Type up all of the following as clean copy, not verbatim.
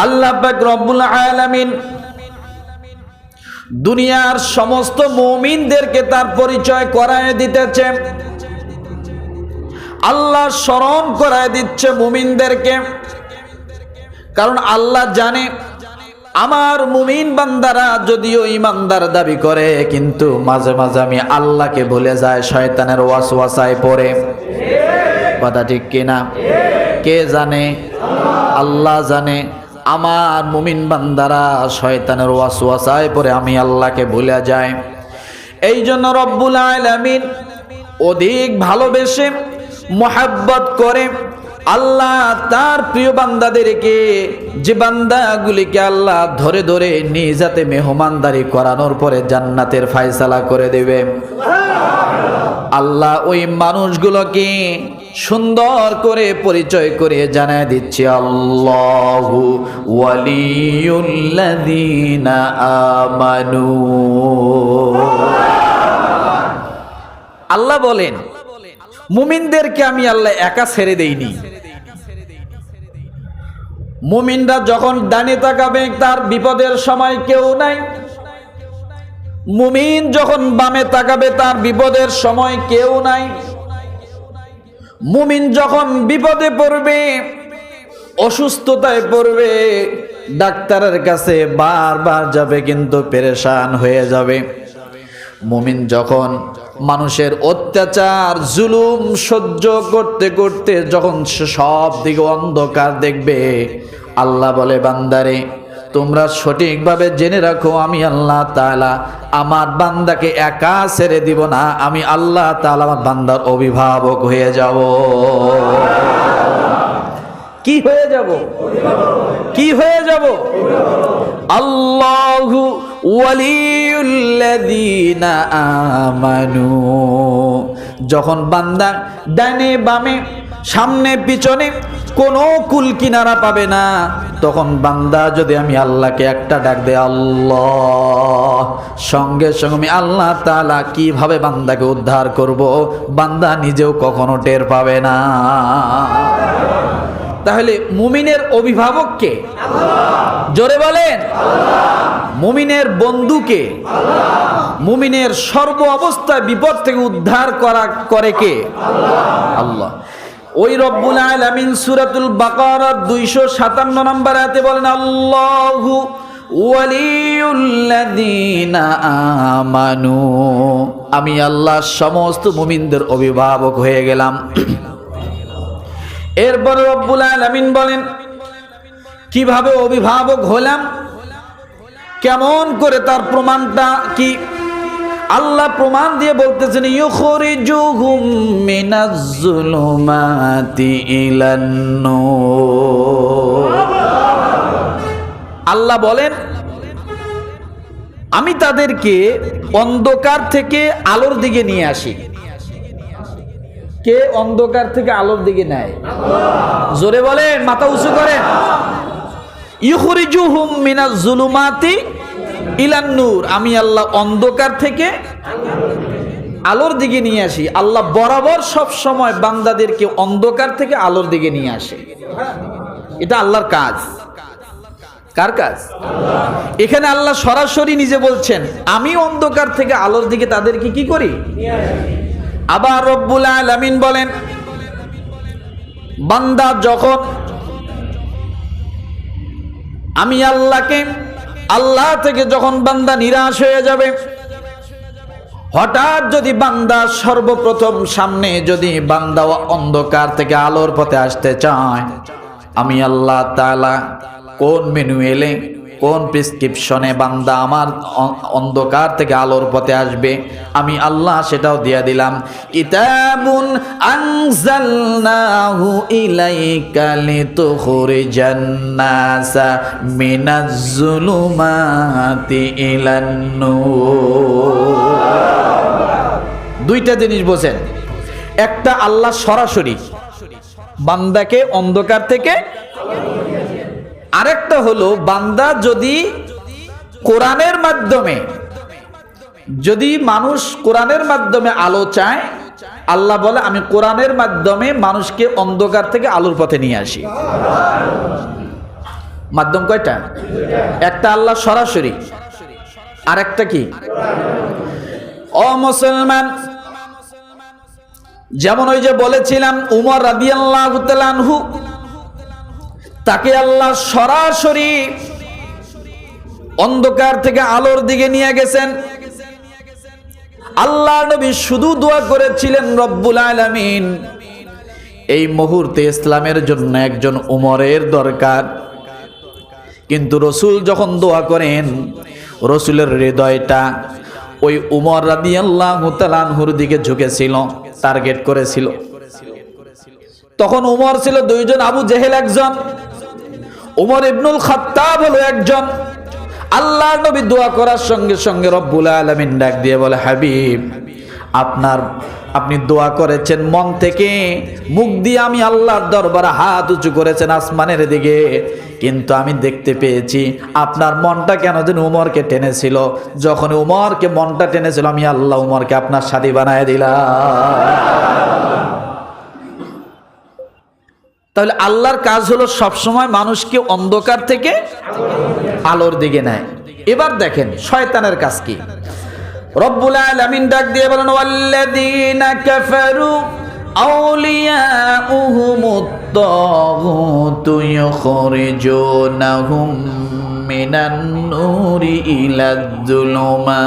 আল্লাহ পাক রব্বুল আলামিন দুনিয়ার সমস্ত মুমিনদেরকে তার পরিচয় করায় দিতেছে। আল্লাহ স্মরণ করায় দিচ্ছে মুমিনদেরকে, কারণ আল্লাহ জানে আমার মুমিন বান্দারা যদিও ইমানদার দাবি করে, কিন্তু মাঝে মাঝে আমি আল্লাহকে ভুলে যায়, শয়তানের ওয়াসওয়াসায় পড়ে। কথা ঠিক কিনা? কে জানে? আল্লাহ জানে। আমার মুমিন বান্দারা শয়তানের ওয়াসওয়াসায় পড়ে আমি আল্লাহকে ভুলে যাই। এই জন্য রব্বুল আলামিন অধিক ভালোবেসে মোহাব্বত করে আল্লাহ তার প্রিয় বান্দাদেরকে, যে বান্দাগুলিকে আল্লাহ ধরে ধরে নিজাতে মেহমানদারি করানোর পরে জান্নাতের ফায়সালা করে দেবে, আল্লাহ ওই মানুষগুলোকে সুন্দর করে পরিচয় করে জানায় দিচ্ছে, আল্লাহু ওয়ালিয়ুল্লাযীনা আমানু। আল্লাহ বলেন মুমিনদেরকে আমি আল্লাহ একা ছেড়ে দেইনি। মুমিনরা যখন ডানে তাকাবে তার বিপদের সময় কেউ নাই, মুমিন যখন বামে তাকাবে তার বিপদের সময় কেউ নাই। মুমিন যখন বিপদে পড়বে, অসুস্থতায় পড়বে, ডাক্তারের কাছে বারবার যাবে কিন্তু পেরেশান হয়ে যাবে। মুমিন যখন মানুষের অত্যাচার জুলুম সহ্য করতে করতে যখন সব দিকে অন্ধকার দেখবে, আল্লাহ বলে বান্দারে তোমরা সঠিকভাবে জেনে রাখো আমি আল্লাহ তাআলা আমার বান্দাকে একা ছেড়ে দিব না, আমি আল্লাহ তাআলা আমার বান্দার অভিভাবক হয়ে যাব। কি হয়ে যাব? কি হয়ে যাব? আল্লাহু ওয়ালিয়ুল্লাযীনা আমানু। যখন বান্দা ডানে বামে সামনে পিছনে কোনো কুল কিনারা পাবে না, তখন বান্দা যদি আমি আল্লাহকে একটা ডাক দেয় আল্লাহ, সঙ্গে সঙ্গে আমি আল্লাহ তাআলা কিভাবে বান্দাকে উদ্ধার করব বান্দা নিজেও কখনো টের পাবে না। তাহলে মুমিনের অভিভাবক কে? জোরে বলেন। মুমিনের বন্ধু কে? মুমিনের সর্ব অবস্থায় বিপদ থেকে উদ্ধার করে কে? আল্লাহ। ওই রব্বুল আলামিন সূরাতুল বাকারার 257 নম্বর আয়াতে বলেন, আল্লাহু ওয়ালিয়ুল্লাযীনা আমানু। আমি আল্লাহ সমস্ত মুমিনদের অভিভাবক হয়ে গেলাম। এরপর রব্বুল আলামিন বলেন কিভাবে অভিভাবক হলাম, কেমন করে তার প্রমাণটা কি? আল্লাহ প্রমাণ দিয়ে বলতেছেন, ইউখরিজুহুম মিনাজ-জুলুমাতি ইলান-নূর। আল্লাহ বলেন আমি তাদেরকে অন্ধকার থেকে আলোর দিকে নিয়ে আসি। কে অন্ধকার থেকে আলোর দিকে নেয়? জোরে বলেন, মাথা উঁচু করেন। ইউখরিজুহুম মিনাজ-জুলুমাতি ইলান-নূর। আমি আল্লাহ অন্ধকার থেকে আলোর দিকে নিয়ে আসি। আল্লাহ বরাবর সব সময় বান্দাদেরকে অন্ধকার থেকে আলোর দিকে নিয়ে আসে। এটা আল্লাহর কাজ। কার কাজ? এখানে আল্লাহ সরাসরি নিজে বলছেন আমি অন্ধকার থেকে আলোর দিকে তাদেরকে কি করি? আবার রব্বুল আলামিন বলেন বান্দা যখন আমি আল্লাহ থেকে যখন বান্দা নিরাশ হয়ে যাবে, হঠাৎ যদি বান্দা সর্বপ্রথম সামনে যদি বান্দা অন্ধকার থেকে আলোর পথে আসতে চায়, আমি আল্লাহ তাআলা কোন ম্যানুয়ালে কোন প্রেসক্রিপশনে বান্দা আমার অন্ধকার থেকে আলোর পথে আসবে আমি আল্লাহ সেটাও দিয়ে দিলাম। কিতাবুন আনজালনাহু ইলাইকা লিতুখরিজান নাসা মিনাজ-জুলুমাতি ইলান-নূর। দুইটা জিনিস বোঝেন, একটা আল্লাহ সরাসরি বান্দাকে অন্ধকার থেকে, আরেকটা হলো বান্দা যদি কোরআনের মাধ্যমে, যদি মানুষ কোরআনের মাধ্যমে আলো চায়, আল্লাহ বলে আমি কোরআনের মাধ্যমে মানুষকে অন্ধকার থেকে আলোর পথে নিয়ে আসি। মাধ্যম কয়টা? একটা আল্লাহ সরাসরি, আর একটা কি? ও মুসলমান, যেমন ওই যে বলেছিলাম উমর রাদিয়াল্লাহু তাআলা আনহু, তাকে আল্লাহ সরাসরি অন্ধকার থেকে আলোর দিকে নিয়ে গেছেন। আল্লাহ নবী শুধু দোয়া করেছিলেন, রব্বুল আলামিন এই মুহূর্তে ইসলামের জন্য একজন উমরের দরকার। কিন্তু রসুল যখন দোয়া করেন, রসুলের হৃদয়টা ওই উমর রাদিয়াল্লাহু তাআলা আনহুর দিকে ঝুঁকেছিল, টার্গেট করেছিল। তখন উমর ছিল দুইজন, আবু জেহেল একজন, উমর ইবনুল খাত্তাব হলো একজন। আল্লাহ নবী দোয়া করার সঙ্গে সঙ্গে রব্বুল আলামিন ডাক দিয়ে বলে, হাবিব আপনি দোয়া করেছেন মন থেকে, মুখ দিয়ে আমি আল্লাহর দরবারে হাত উঁচু করেছেন আসমানের দিকে, কিন্তু আমি দেখতে পেয়েছি আপনার মনটা কেন যেন উমরকে টেনেছিল। যখন উমরকে মনটা টেনেছিল, আমি আল্লাহ উমরকে আপনার সাথী বানায় দিলাম। তাহলে আল্লাহর কাজ হলো সবসময় মানুষকে অন্ধকার থেকে আলোর দিকে নেয়। এবার দেখেন শয়তানের কাজ কি। রব্বুল আলামিন ডাক দিয়ে বলেন, ওয়াল্লাযীনা কাফারু আউলিয়াউহুমুত তাগুতু ইউখরিজুনাহুম মিনান নূরি ইলাজ যুলুমাত।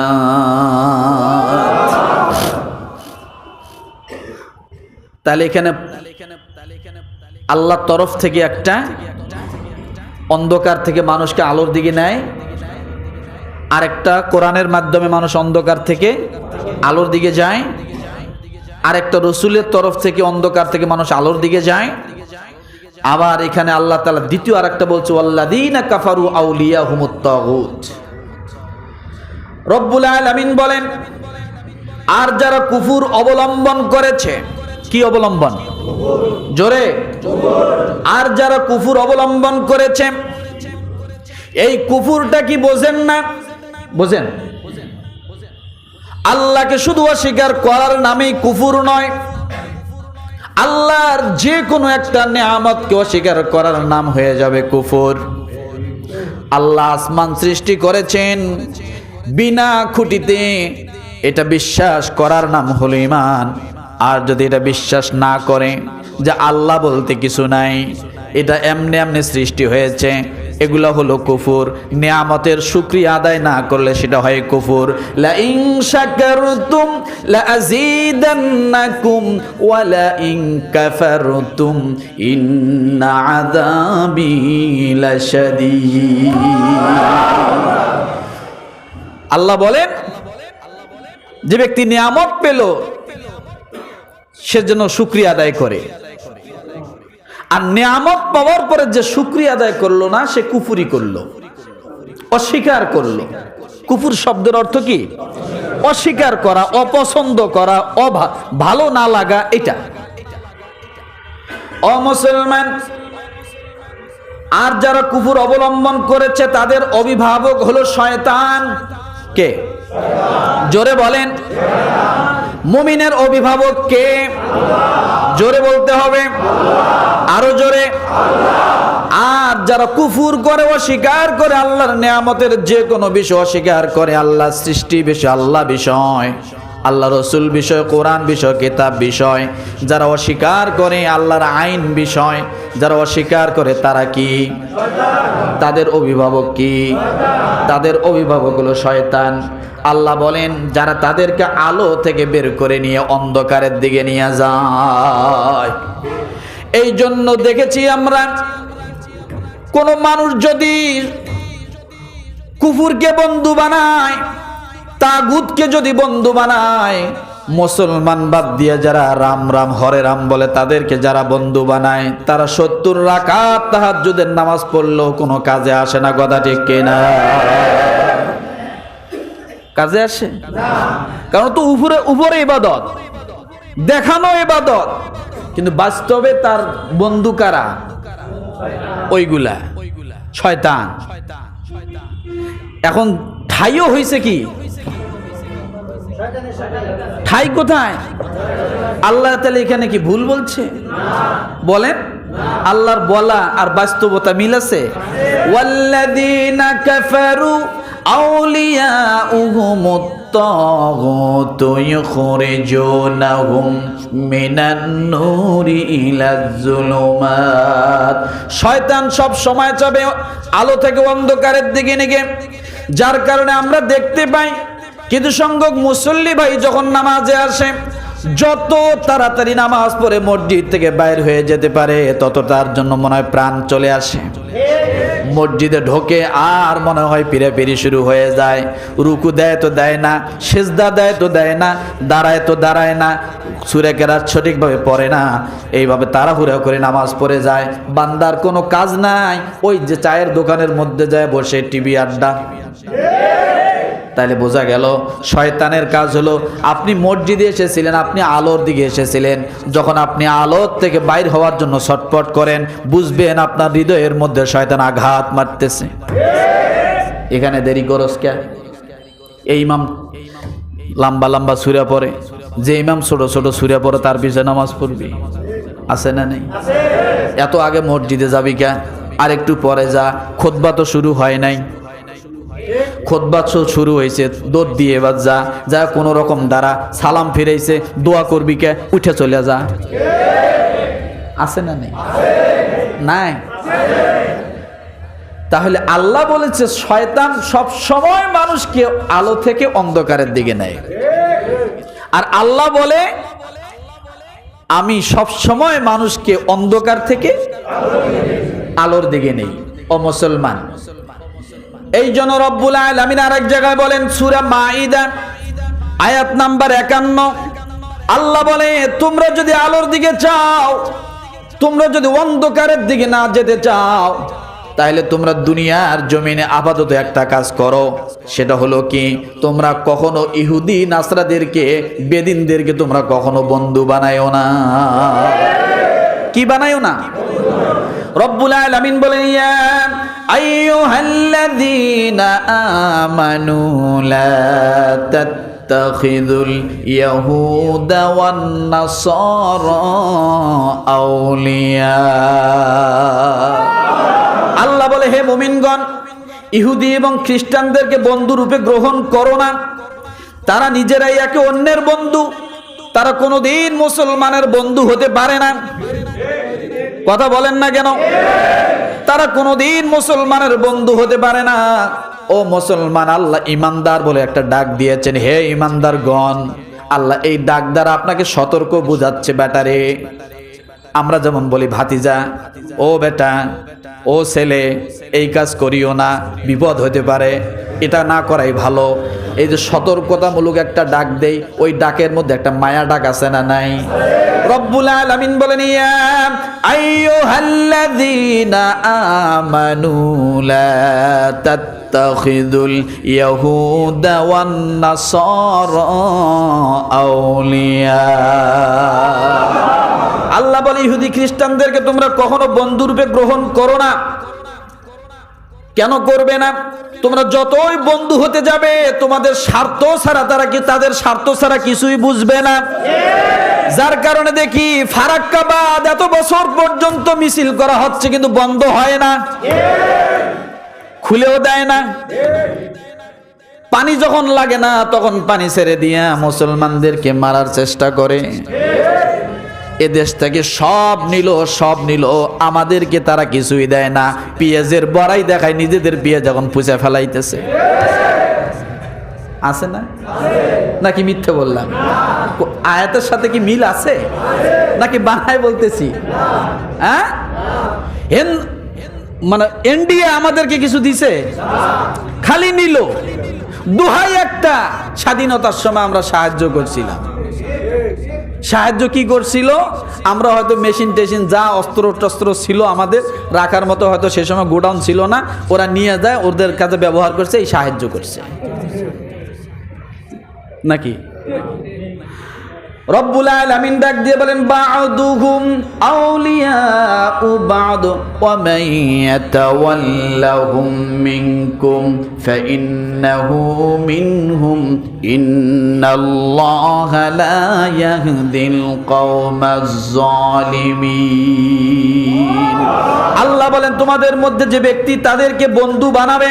তাহলে এখানে আল্লাহর তরফ থেকে একটা অন্ধকার থেকে মানুষকে আলোর দিকে নেয়, আর একটা কোরআনের মাধ্যমে মানুষ অন্ধকার থেকে আলোর দিকে যায়, আর একটা রসুলের তরফ থেকে অন্ধকার থেকে মানুষ আলোর দিকে যায়। আবার এখানে আল্লাহ তাআলা দ্বিতীয় আরেকটা বলছে, ওয়াল্লাযীনা কাফারু আউলিয়াহুমুত তাগুত। রব্বুল আলামিন বলেন, আর যারা কুফর অবলম্বন করেছে, কি অবলম্বন? জোরে। আর যারা কুফর অবলম্বন করেছে, এই কুফরটা কি বোঝেন না? বোঝেন। আল্লাহকে শুধু অস্বীকার করার নামেই কুফর নয়, আল্লাহর যে কোনো একটা নেয়ামতকে অস্বীকার করার নাম হয়ে যাবে কুফর। আল্লাহ আসমান সৃষ্টি করেছেন বিনা খুঁটিতে, এটা বিশ্বাস করার নাম হলো ঈমান। আর যদি এটা বিশ্বাস না করে যে আল্লাহ বলতে কিছু নাই, এটা এমনি এমনি সৃষ্টি হয়েছে, এগুলা হলো কুফর। নিয়ামতের শুকরিয়া আদায় না করলে সেটা হয় কুফর। লা ইন শাকারতুম লা আযীদান্নাকুম ওয়া লা ইন কাফারতুম ইন্না আযাবি লাশাদীদ। আল্লাহ বলেন, যে ব্যক্তি নিয়ামত পেল সে যেন শুকরিয়া আদায় করে, আর নিয়ামত পাওয়ার পরে যে শুকরিয়া আদায় করলো না সে কুফরি করলো, অস্বীকার করলো। কুফর শব্দের অর্থ কি? অস্বীকার করা, অপছন্দ করা, ভালো না লাগা। এটা অমুসলমান। আর যারা কুফর অবলম্বন করেছে তাদের অভিভাবক হলো শয়তান। কে? জোরে বলেন। মুমিনের অভিভাবক কে? জোরে বলতে হবে, আরো জোরে। আর যারা কুফর করে, অস্বীকার করে, আল্লাহর নিয়ামতের যে কোনো বিষয় অস্বীকার করে, আল্লাহর সৃষ্টি বিষয়, আল্লাহ বিষয়, আল্লাহ রসুল বিষয়, কোরআন বিষয়, কিতাব বিষয় যারা অস্বীকার করে, আল্লাহর আইন বিষয় যারা অস্বীকার করে, তারা কি? তাদের অভিভাবক কি? তাদের অভিভাবক হলো শয়তান। আল্লাহ বলেন, যারা তাদেরকে আলো থেকে বের করে নিয়ে অন্ধকারের দিকে নিয়ে যায়। এই জন্য দেখেছি আমরা, কোন মানুষ যদি কুফুরকে বন্ধু বানায়, তাগুতকে যদি বন্ধু বানায়, মুসলমান বাদ দিয়ে যারা রাম রাম হরে রাম বলে তাদেরকে যারা বন্ধু বানায়, তারা 70 রাকাত তাহাজ্জুদের নামাজ পড়লেও কোনো কাজে আসে না। কথা ঠিক কিনা? কাজে আসে না, কারণ তো উপরে ইবাদত, দেখানো ইবাদত, কিন্তু বাস্তবে তার বন্ধু কারা? ওইগুলা শয়তান। এখন ঠাইও হয়েছে কি? ঠাই কোথায়? আল্লাহ তাআলা এখানে কি ভুল বলছে? বলেন। আল্লাহর বলা আর বাস্তবতা মিল আছে? ওয়াল্লাযীনা কাফারু আউলিয়াউহুমুত তাগুতু ইখরিজুনাহুম মিনান নূরি ইলাজ যুলুমাত। শয়তান সব সময় চাবে আলো থেকে অন্ধকারের দিকে নিয়ে, যার কারণে আমরা দেখতে পাই কিছু সংখ্যক মুসল্লি ভাই যখন নামাজে আসে, যত তাড়াতাড়ি নামাজ পড়ে মসজিদ থেকে বাইর হয়ে যেতে পারে তত তার জন্য মনে হয় প্রাণ চলে আসে। মসজিদে ঢোকে আর মনে হয় পিড়াপিড়ি শুরু হয়ে যায়। রুকু দেয় তো দেয় না, সিজদা দেয় তো দেয় না, দাঁড়ায় তো দাঁড়ায় না, সূরা কেরাত সঠিকভাবে পড়ে না। এইভাবে তাড়াহুড়া করে নামাজ পড়ে যায়। বান্দার কোনো কাজ নাই, ওই যে চায়ের দোকানের মধ্যে যায় বসে টিভি আড্ডা। তাইলে বোঝা গেল শয়তানের কাজ হলো, আপনি মসজিদে এসেছিলেন, আপনি আলোর দিকে এসেছিলেন, যখন আপনি আলোর থেকে বাইর হওয়ার জন্য ছটফট করেন, বুঝবেন আপনার হৃদয়ের মধ্যে শয়তান আঘাত মারতেছে। এখানে দেরি করস কে? এই ইমাম লম্বা লম্বা সূরা পড়ে, যে ইমাম ছোট ছোট সূরা পড়ে তার পিছনে নামাজ পড়বি, আছে না নেই? এত আগে মসজিদে যাবি কে? আর একটু পরে যা, খুতবা তো শুরু হয় নাই, খুতবা শুরু হয়েছে, দৌড় দিয়ে এবার যা, যা কোনো রকম দ্বারা সালাম ফিরাইছে, দোয়া করবি কে, উঠে চলে যা। আছে না নেই? নাই। তাহলে আল্লাহ বলেছে শয়তান সব সময় মানুষকে আলো থেকে অন্ধকারের দিকে নেয়, আর আল্লাহ বলে আমি সব সময় মানুষকে অন্ধকার থেকে আলোর দিকে নেই। ও মুসলমান, এই জন্য রব্বুল আলামিন আরেক জায়গায় বলেন, সূরা মাইদা আয়াত নাম্বার 51, আল্লাহ বলে তোমরা যদি আলোর দিকে চাও, তোমরা যদি অন্ধকারের দিকে না যেতে চাও, তাহলে তোমরা দুনিয়ার জমিনে আপাতত একটা কাজ করো, সেটা হলো কি, তোমরা কখনো ইহুদি নাসরাদেরকে, বেদিনদেরকে তোমরা কখনো বন্ধু বানায়ও না। কি বানায়ও না? রব্বুল আলামিন বলেন, ইয়া আইয়ুহাল্লাযীনা আমানু লা তাত্তাখিযুল ইয়াহুদা ওয়ান নাসারা আউলিয়া। আল্লাহ বলে, হে মুমিনগণ, ইহুদি এবং খ্রিস্টানদেরকে বন্ধু রূপে গ্রহণ করো না। তারা নিজেরাই একে অন্যের বন্ধু, তারা কোনোদিন মুসলমানের বন্ধু হতে পারে না। কথা বলেন না কেন? তারা কোনোদিন মুসলমানের বন্ধু হতে পারে না। ও মুসলমান, আল্লাহ ইমানদার বলে একটা ডাক দিয়েছেন, হে ইমানদারগণ। আল্লাহ এই ডাক দ্বারা আপনাকে সতর্ক বুঝাচ্ছে, বেটারে। আমরা যেমন বলি ভাতিজা, ও বেটা, ও ছেলে, এই কাজ করিও না, বিপদ হতে পারে, এটা না করাই ভালো। এই যে সতর্কতামূলক একটা ডাক দেই, ওই ডাকের মধ্যে একটা মায়া ডাক আছে না নাই? রব্বুল আলামিন বলেন, ইয়া আইয়ুহাল্লাযীনা আমানু লা তাত্তাখিযুল ইয়াহুদা ওয়ান নাসারা আউলিয়া। আল্লাহ বলে, ইহুদি খ্রিস্টানদেরকে তোমরা কখনো বন্ধুরূপে গ্রহণ করো না। কেন করবে না? তোমরা যতই বন্ধু হতে যাবে, তোমাদের স্বার্থ ছাড়া তাদের স্বার্থ ছাড়া কিছুই বুঝবে না। যার কারণে দেখি ফারাক্কাবাদ এত বছর পর্যন্ত মিছিল করা হচ্ছে, কিন্তু বন্ধ হয় না, খুলেও দেয় না। পানি যখন লাগে না তখন পানি ছেড়ে দিয়া মুসলমানদেরকে মারার চেষ্টা করে। এ দেশ থেকে সব নিল, আমাদেরকে তারা কিছুই দেয় না। পেঁয়াজের বড়াই দেখায়, নিজেদের পেঁয়াজ যখন পুষে ফেলাইতেছে। আছে না? নাকি মিথ্যে বললাম? আয়াতের সাথে কি মিল আছে নাকি বানায় বলতেছি? হ্যাঁ, মানে ইন্ডিয়া আমাদেরকে কিছু দিছে? খালি নিল। দোহাই একটা, স্বাধীনতার সময় আমরা সাহায্য করছিলাম। সাহায্য কি করছিল? আমরা হয়তো মেশিন টেশিন যা অস্ত্র টস্ত্র ছিল আমাদের রাখার মতো, হয়তো সে সময় গোডাউন ছিল না, ওরা নিয়ে যায়, ওদের কাছে ব্যবহার করছে, এই সাহায্য করছে নাকি? রব্বুল আলামিন ডাক দিয়ে বলেন বা'দুহুম আউলিয়াউ বা'দ ওয়া মান ইয়াতাওয়াল্লাহুম মিনকুম ফাইন্নাহু মিনহুম ইন্নাল্লাহা লা ইয়াহদিল কওমাজ জালিমিন। আল্লাহ বলেন তোমাদের মধ্যে যে ব্যক্তি তাদেরকে বন্ধু বানাবে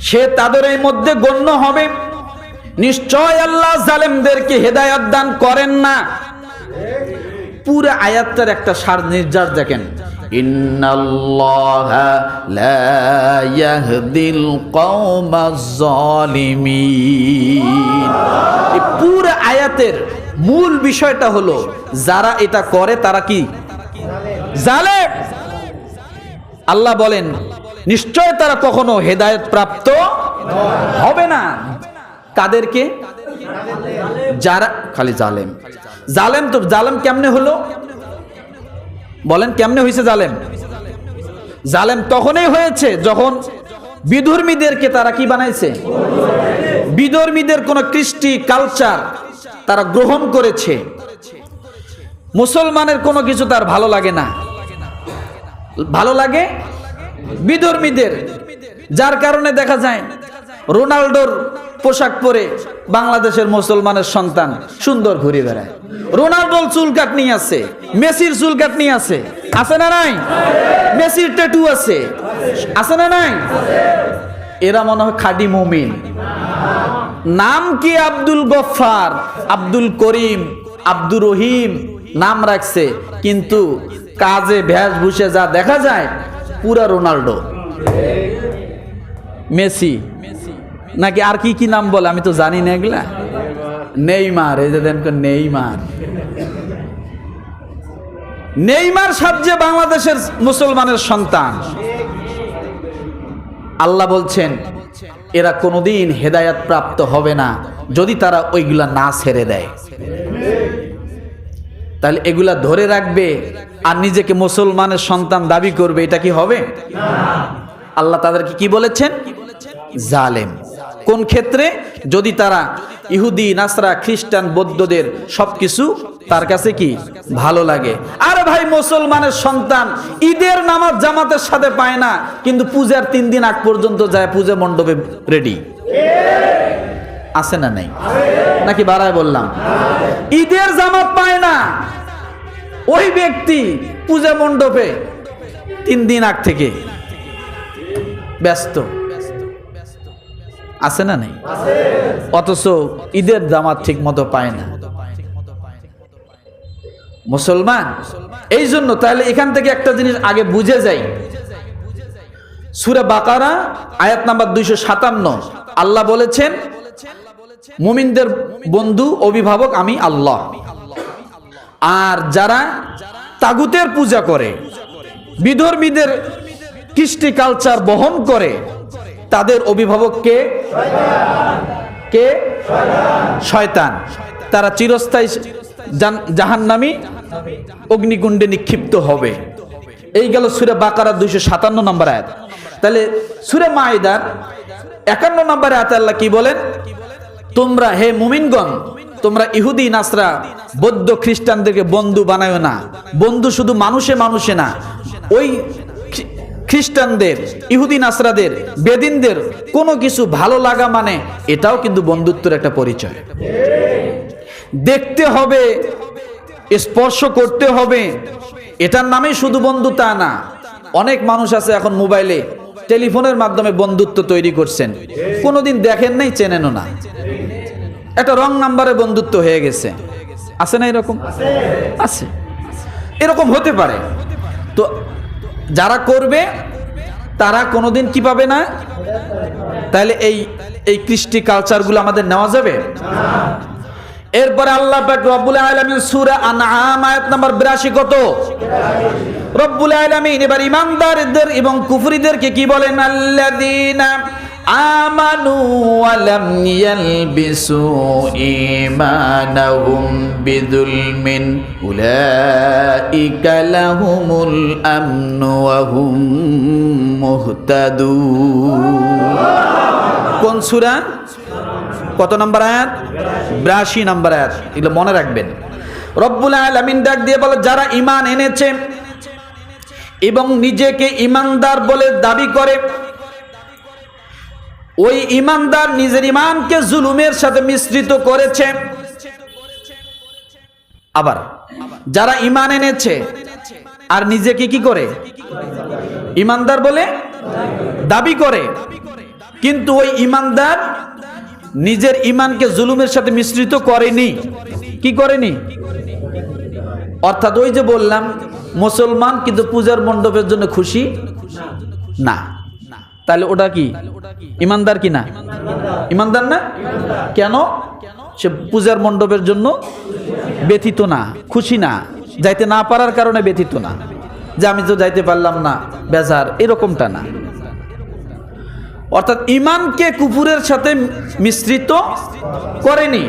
সে তাদের মধ্যে গণ্য হবে। নিশ্চয় আল্লাহ জালেমদেরকে হেদায়েত দান করেন না। পুরো আয়াতটার একটা সার নির্যাস দেখেন, ইন্নাল্লাহা লা ইয়াহদিল কওমাজ জালিমিন। এই পুরো আয়াতের মূল বিষয়টা হলো যারা এটা করে তারা কি জালেম। আল্লাহ বলেন নিশ্চয় তারা কখনো হেদায়েত প্রাপ্ত হবে না। কাদেরকে? যারা খালি জালেম। জালেম তো জালেম কেমনে হলো বলেন, কেমনে হয়েছে জালেম? জালেম তখনই হয়েছে যখন বিধর্মীদেরকে তারা কি বানাইছে, বিধর্মীদের কোন কৃষ্টি কালচার তারা গ্রহণ করেছে। মুসলমানের কোনো কিছু তার ভালো লাগে না, ভালো লাগে বিধর্মীদের। যার কারণে দেখা যায় রোনাল্ডোর পোশাক পরে বাংলাদেশের মুসলমানের সন্তান সুন্দর ঘুরে বেড়ায়। রোনাল্ডোর চুল কাটনি আছে, মেসির চুল কাটনি আছে, আছে না নাই? মেসির ট্যাটু আছে, আছে না নাই? এরা মনে হয় খাঁটি মুমিন। নাম কি আব্দুল গফফার, আব্দুল করিম, আব্দুর রহিম নাম রাখছে, কিন্তু কাজে বেশভূষে যা দেখা যায় পুরা রোনাল্ডো, মেসি নাকি আর কি কি নাম বলে আমি তো জানি না এগুলা। নেইমার, এই যে দেন নেইমার, নেইমার সাজ্জে বাংলাদেশের মুসলমানের সন্তান। আল্লাহ বলছেন এরা কোনোদিন হেদায়েত প্রাপ্ত হবে না যদি তারা ওইগুলা না ছেড়ে দেয়। তাহলে এগুলা ধরে রাখবে আর নিজেকে মুসলমানের সন্তান দাবি করবে, এটা কি হবে? আল্লাহ তাদেরকে কি বলেছেন? জালেম। কোন ক্ষেত্রে? যদি তারা ইহুদি, নাসরা, খ্রিস্টান, বৌদ্ধদের সবকিছু তার কাছে কি ভালো লাগে। আরে ভাই, মুসলমানের সন্তান ঈদের নামাজ জামাতের সাথে পায় না, কিন্তু পূজার 3 দিন আগ পর্যন্ত যায় পূজা মণ্ডপে রেডি, আছে না নাই? নাকি বাড়ায় বললাম? ঈদের জামাত পায় না, ওই ব্যক্তি পূজা মণ্ডপে 3 দিন আগ থেকে ব্যস্ত, আছে না নাই? অথচ ঈদের জামাত ঠিক মতো পায় না মুসলমান। এই জন্য তাহলে এখান থেকে একটা জিনিস আগে বুঝে যাই। সূরা বাকারা আয়াত নাম্বার 257 আল্লাহ বলেছেন মুমিনদের বন্ধু অভিভাবক আমি আল্লাহ। আর যারা তাগুতের পূজা করে, বিধর্মীদের কৃষ্টি কালচার বহন করে, তাদের অভিভাবক কে? কে? শয়তান। তারা চিরস্থায়ী জাহান্নামী অগ্নিকুণ্ডে নিক্ষিপ্ত হবে। এই গেল সূরা বাকারা 257 নম্বর আয়াত। তাহলে সূরা মাইদার 51 নম্বর আয়াতে আল্লাহ কি বলেন? তোমরা হে মুমিনগণ, তোমরা ইহুদি, নাসরা, বৌদ্ধ, খ্রিস্টানদেরকে বন্ধু বানায়ো না। বন্ধু শুধু মানুষে মানুষে না, ওই খ্রিস্টানদের, ইহুদি, নাসরাদের, বেদিনদের কোনো কিছু ভালো লাগা মানে এটাও কিন্তু বন্ধুত্বের একটা পরিচয়। দেখতে হবে, স্পর্শ করতে হবে, এটার নামেই শুধু বন্ধু তা না। অনেক মানুষ আছে এখন মোবাইলে, টেলিফোনের মাধ্যমে বন্ধুত্ব তৈরি করছেন, কোনোদিন দেখেন নাই, চেনেনও না, একটা রং নাম্বারে বন্ধুত্ব হয়ে গেছে। আছে না এরকম? আছে, এরকম হতে পারে। তো যারা করবে তারা কোনোদিন কি পাবে না। তাহলে এই কৃষ্টি কালচারগুলো আমাদের নেওয়া যাবে? এরপরে আল্লাহ পাক রব্বুল আলামিন সূরা আনআম আয়াত নাম্বার 82 কত? রব্বুল আলামিন এবার ইমানদারদের এবং কুফরিদেরকে কি বলেন? আল্লাযীনা আমানু ওয়া লাম ইয়ালবিসু ঈমানাহুম বিযুলমিন উলাইকা লাহুমুল আমনু ওয়া হুম মুহতাদুন। কোন সূরা? কত নম্বর আয়াত? 82 নম্বর আয়াত। এগুলো মনে রাখবেন। রব্বুল আলামিন ডাক দিয়ে বলে, যারা ঈমান এনেছে এবং নিজেকে ঈমানদার বলে দাবি করে, ওই ঈমানদার নিজের ঈমানকে জুলুমের সাথে মিশ্রিত করেছে। আবার যারা ঈমান এনেছে আর নিজেকে কি করে? ঈমানদার বলে দাবি করে, কিন্তু ওই ঈমানদার নিজের ঈমানকে জুলুমের সাথে মিশ্রিত করেনি। কি করেনি? অর্থাৎ ওই যে বললাম, মুসলমান কিন্তু পূজার মণ্ডপের জন্য খুশি না, তাহলে ওটা কি ঈমানদার কি না? ঈমানদার না। কেন? সে পূজার মণ্ডপের জন্য ব্যথিত না, খুশি না, যাইতে না পারার কারণে ব্যথিত না, যে আমি তো যাইতে পারলাম না বেজার, এরকমটা না। অর্থাৎ ঈমানকে কুফুরের সাথে মিশ্রিত করেনি।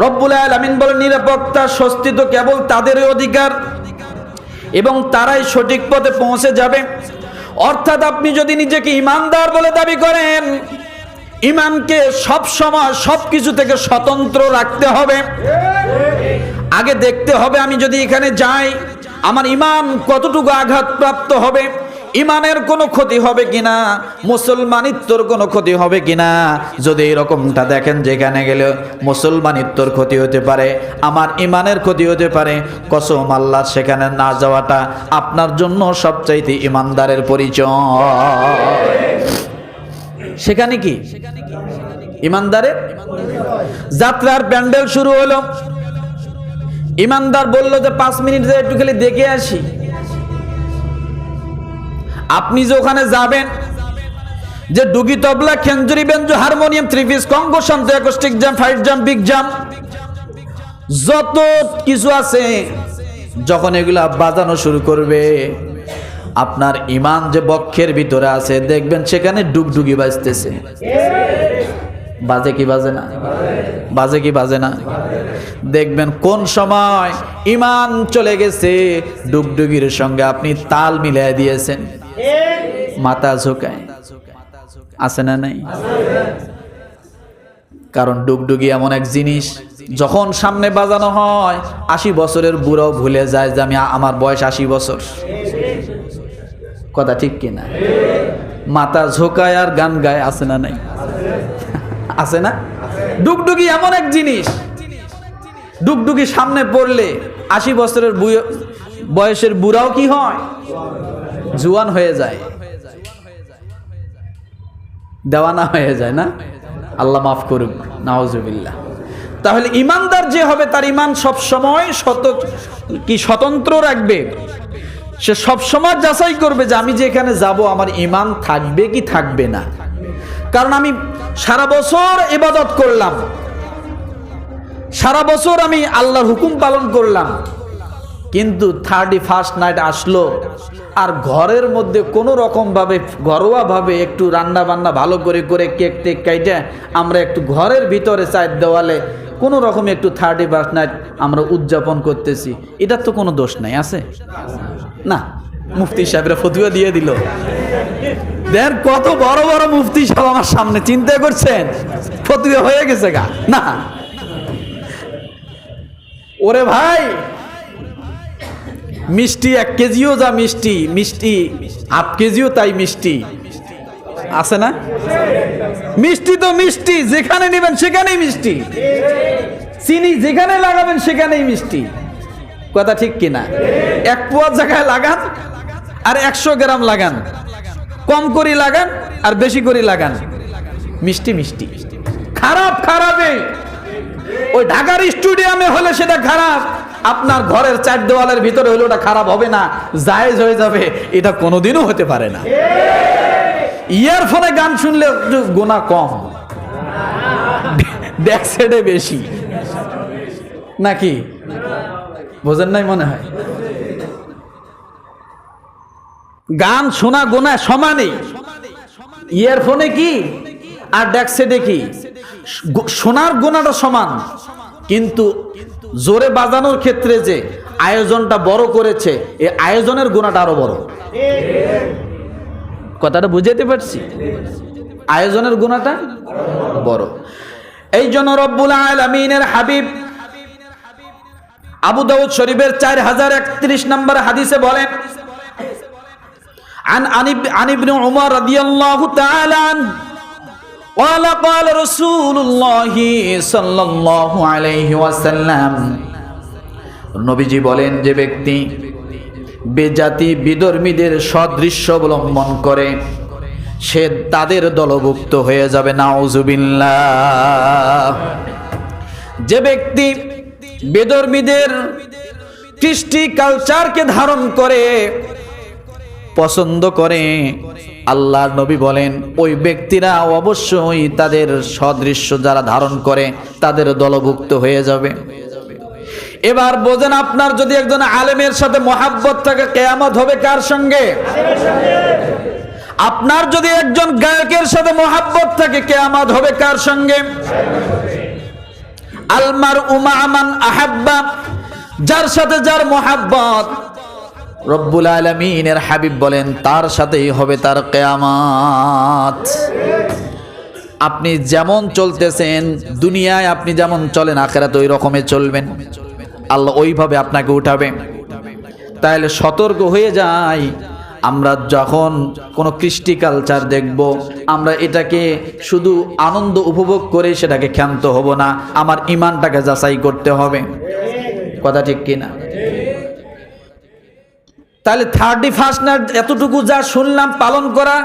রব্বুল আলামিন বলেন, নিরাপত্তা স্বস্তি তো কেবল তাদেরই অধিকার এবং তারাই সঠিক পথে পৌঁছে যাবে। অর্থাৎ আপনি যদি নিজেকে ঈমানদার বলে দাবি করেন, ঈমানকে সব সময় সবকিছু থেকে স্বতন্ত্র রাখতে হবে। আগে দেখতে হবে আমি যদি এখানে যাই আমার ঈমান কতটুকু আঘাতপ্রাপ্ত হবে, ঈমানের কোনো ক্ষতি হবে কিনা, মুসলমানিত্বর কোনো ক্ষতি হবে কিনা। যদি এরকমটা দেখেন যেখানে গেলে মুসলমানিত্বর ক্ষতি হতে পারে, আমার ঈমানের ক্ষতি হতে পারে, কসম আল্লাহ, সেখানে না যাওয়াটা আপনার জন্য সবচাইতে ঈমানদারের পরিচয়। সেখানে কি ঈমানদারের? যাত্রার প্যান্ডেল শুরু হলো, ঈমানদার বলল যে 5 মিনিট একটু খালি দেখে আসি। আপনি যে ওখানে যাবেন, যে ডুগি, তবলা, খেঞ্জুরি, বেঞ্জো, হারমোনিয়াম, 3 পিস, কঙ্গো, শান্ত, অ্যাকোস্টিক জাম, ফাইট জাম, বিগ জাম, যত কিছু আছে, যখন এগুলা বাজানো শুরু করবে, আপনার ঈমান যে বক্ষের ভিতরে আছে দেখবেন সেখানে ডুগডুগি বাজতেছে। বাজে কি বাজে না? বাজে কি বাজে না? দেখবেন কোন সময় ঈমান চলে গেছে, ডুগডুগির সঙ্গে আপনি তাল মিলিয়ে দিয়েছেন, মাথা ঝুঁকায়। আছে না নাই? কারণ ডুগডুগি এমন এক জিনিস, যখন সামনে বাজানো হয় 80 বছরের বুড়াও ভুলে যায় যে আমি, আমার বয়স 80 বছর। কথা ঠিক কিনা? মাথা ঝোঁকায় আর গান গায়। আছে না নাই? আছে না? ডুগডুগি এমন এক জিনিস, ডুগডুগি সামনে পড়লে 80 বছরের বয়সের বুড়াও কি হয়? জুয়ান হয়ে যায়, দেওয়ানা হয়ে যায় না? আল্লাহ মাফ করুক, নাউজুবিল্লাহ। তাহলে ঈমানদার যে হবে তার ঈমান সব সময় স্বতন্ত্র রাখবে। সে সব সময় যাচাই করবে যে আমি যে এখানে যাব আমার ঈমান থাকবে কি থাকবে না। কারণ আমি সারা বছর ইবাদত করলাম, সারা বছর আমি আল্লাহর হুকুম পালন করলাম, কিন্তু 31st নাইট আসলো আর ঘরের মধ্যে কোনো রকম ভাবে ঘরোয়া ভাবে একটু রান্না বান্না ভালো করে করে কেক টেক কাইটা আমরা একটু ঘরের ভিতরে চায়ের দেওয়ালে কোনো রকম একটু 31st নাইট আমরা উদযাপন করতেছি, এটার তো কোনো দোষ নাই। আছে না? মুফতি সাহেবরা ফতুয়া দিয়ে দিল। দেন কত বড় বড় মুফতি সাহেব আমার সামনে, চিন্তা করছেন? ফতুয়া হয়ে গেছে গা না? ওরে ভাই, মিষ্টি 1 কেজিও যা মিষ্টি, মিষ্টি 1/2 কেজিও তাই মিষ্টি। আছে না? মিষ্টি তো মিষ্টি, যেখানে নেবেন সেখানেই মিষ্টি, চিনি যেখানে লাগাবেন সেখানেই মিষ্টি। কথা ঠিক কিনা? 1 পোয়া জায়গায় লাগান আর 100 গ্রাম লাগান, কম করে লাগান আর বেশি করে লাগান, মিষ্টি মিষ্টি। খারাপ খারাপই। ওই ঢাকার স্টুডিয়ামে হলে সেটা খারাপ, আপনার ঘরের 4 দেওয়ালের ভিতরে হলে ওটা খারাপ হবে না, জায়েজ হয়ে যাবে। এটা কোনোদিনও হতে পারে না। ইয়ারফোনে গান শুনলে একটু গুনাহ কম, ব্যাক সাইডে বেশি, নাকি? বোঝেন নাই মনে হয়? গান শোনা গুনাহ সমানই। ইয়ারফোনে কি আর ব্যাক সাইডে কি? শোনার গুনাহটা সমান, কিন্তু জোরে বাজানোর ক্ষেত্রে যে আয়োজনটা বড় করেছে, এই আয়োজনের গুনাহটা আরো বড়। কথাটা বুঝাইতে পারছি? আয়োজনের গুনাহটা বড়। এই জন্য রব্বুল আলামিনের হাবিব আবু দাউদ শরীফের 4031 নম্বর হাদিসে বলেন, عن ابن عمر رضي الله تعالى عنه قال قال رسول الله صلى الله عليه وسلم, নবীজি বলেন, যে ব্যক্তি বেজাতি বিধর্মীদের সদৃশ্য অবলম্বন করে সে তাদের দলভুক্ত হয়ে যাবে। নাউজুবিল্লাহ। যে ব্যক্তি বেধর্মীদের কৃষ্টি কালচারকে ধারণ করে পছন্দ করে, আল্লাহর নবী বলেন ওই ব্যক্তিরা অবশ্যই তাদের সদৃশ্য যারা ধারণ করে তাদের দলভুক্ত হয়ে যাবে। এবার বোঝেন, আপনার যদি একজন আলেমের সাথে মহাব্বত থাকে কিয়ামত হবে কার সঙ্গে? আপনার যদি একজন গায়কের সাথে মহাব্বত থাকে কিয়ামত হবে কার সঙ্গে? আলমার উমা আমান আহাব্বা, যার সাথে যার মহাব্বত রব্বুল আলামিনের হাবিব বলেন তার সাথেই হবে তার কিয়ামত। আপনি যেমন চলতেছেন দুনিয়ায়, আপনি যেমন চলেন আখিরাতে ওই রকমে চলবেন, আল্লাহ ওইভাবে আপনাকে উঠাবে। তাহলে সতর্ক হয়ে যাই, আমরা যখন কোনো কৃষ্টি কালচার দেখব আমরা এটাকে শুধু আনন্দ উপভোগ করে সেটাকে ক্ষান্ত হব না, আমার ইমানটাকে যাচাই করতে হবে। কথা ঠিক কিনা? তাহলে 31 নাইট এতটুকু যা শুনলাম পালন করা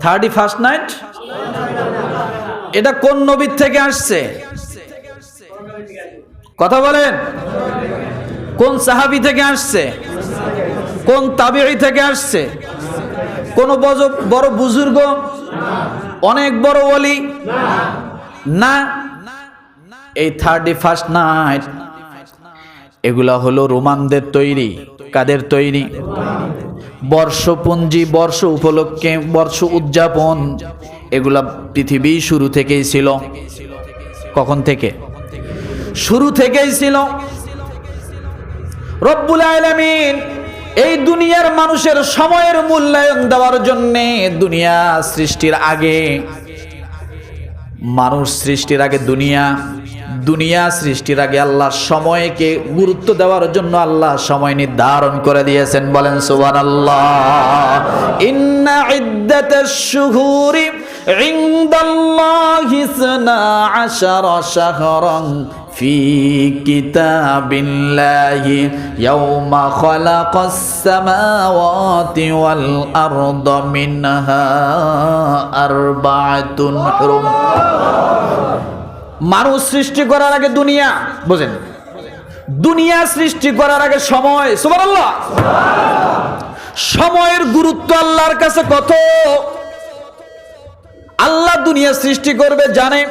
31 নাইট এটা কোন নবীর থেকে আসছে? কথা বলেন, কোন সাহাবী থেকে আসছে? কোন তাবিঈ থেকে আসছে? কোন বড় বুজুর্গ, অনেক বড় ওলি? না, এই 31 নাইট এগুলা হলো রোমানদের তৈরি। কাদের তৈরি? বর্ষপঞ্জি, বর্ষ উপলক্ষে বর্ষ উদযাপন, এগুলা পৃথিবী শুরু থেকেই ছিল। কখন থেকে? শুরু থেকেই ছিল। রব্বুল আলামিন এই দুনিয়ার মানুষের সময়ের মূল্যায়ন দেওয়ার জন্য দুনিয়া সৃষ্টির আগে, মানুষ সৃষ্টির আগে দুনিয়া সৃষ্টির আগে আল্লাহ সময়কে গুরুত্ব দেওয়ার জন্য আল্লাহ সময় নির্ধারণ করে দিয়েছেন। বলেন সুবহানাল্লাহ। ইন্না ইদ্দাতাশ শুহুরি ইনদাল্লাহি 12 শাহরান ফি কিতাবিল্লাহি ইয়াওমা খালাকাস সামাওয়াতি ওয়াল আরদা মিনহা আরবাআতুন হুরুম। মানুষ সৃষ্টি করার আগে দুনিয়া, বুঝেন, দুনিয়া সৃষ্টি করার আগে সময়। সুবহানাল্লাহ। সময়ের গুরুত্ব আল্লাহর কাছে কত! আল্লাহ দুনিয়া সৃষ্টি করবে জানে,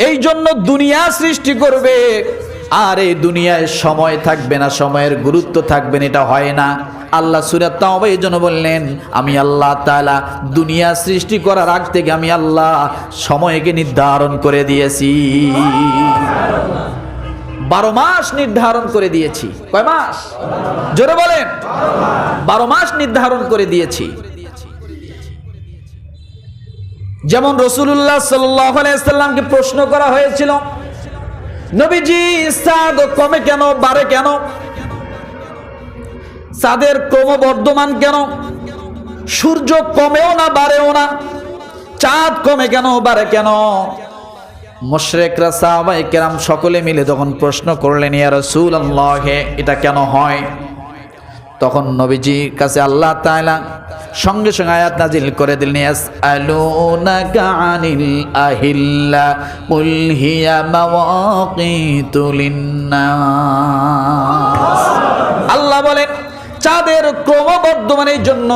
এই জন্য দুনিয়া সৃষ্টি করবে, আর এই দুনিয়ায় সময় থাকবে না, সময়ের গুরুত্ব থাকবে না, এটা হয় না। আল্লাহ সূরা তাওবা এই জন্য বললেন, আমি আল্লাহ তাআলা দুনিয়া সৃষ্টি করার আগ থেকে আমি আল্লাহ সময়কে নির্ধারণ করে দিয়েছি। 12 মাস নির্ধারণ করে দিয়েছি। কয় মাস? জোরে বলেন। 12 মাস নির্ধারণ করে দিয়েছি। যেমন রাসূলুল্লাহ সাল্লাল্লাহু আলাইহি ওয়াসাল্লামকে প্রশ্ন করা হয়েছিল, নবীজি চাঁদ কমে কেন, বাড়ে কেন? চাঁদের ক্রমবর্ধমান কেন? সূর্য কমেও না বাড়েও না, চাঁদ কমে কেন, বাড়ে কেন? মুশরিকরা সাহাবায়ে কেরাম সকলে মিলে যখন প্রশ্ন করলেন, ইয়া রাসূলুল্লাহ এটা কেন হয়? তখন নবীজির কাছে আল্লাহ তাআলা সঙ্গে সঙ্গে আয়াত নাজিল করে দিলেন, ইয়াসআলুনাকা আনিল আহিল্লা কুল হিয়া মাওয়াকিতু লিন্নাস। আল্লাহ বলেন চাঁদের ক্রমবর্ধমানের জন্য,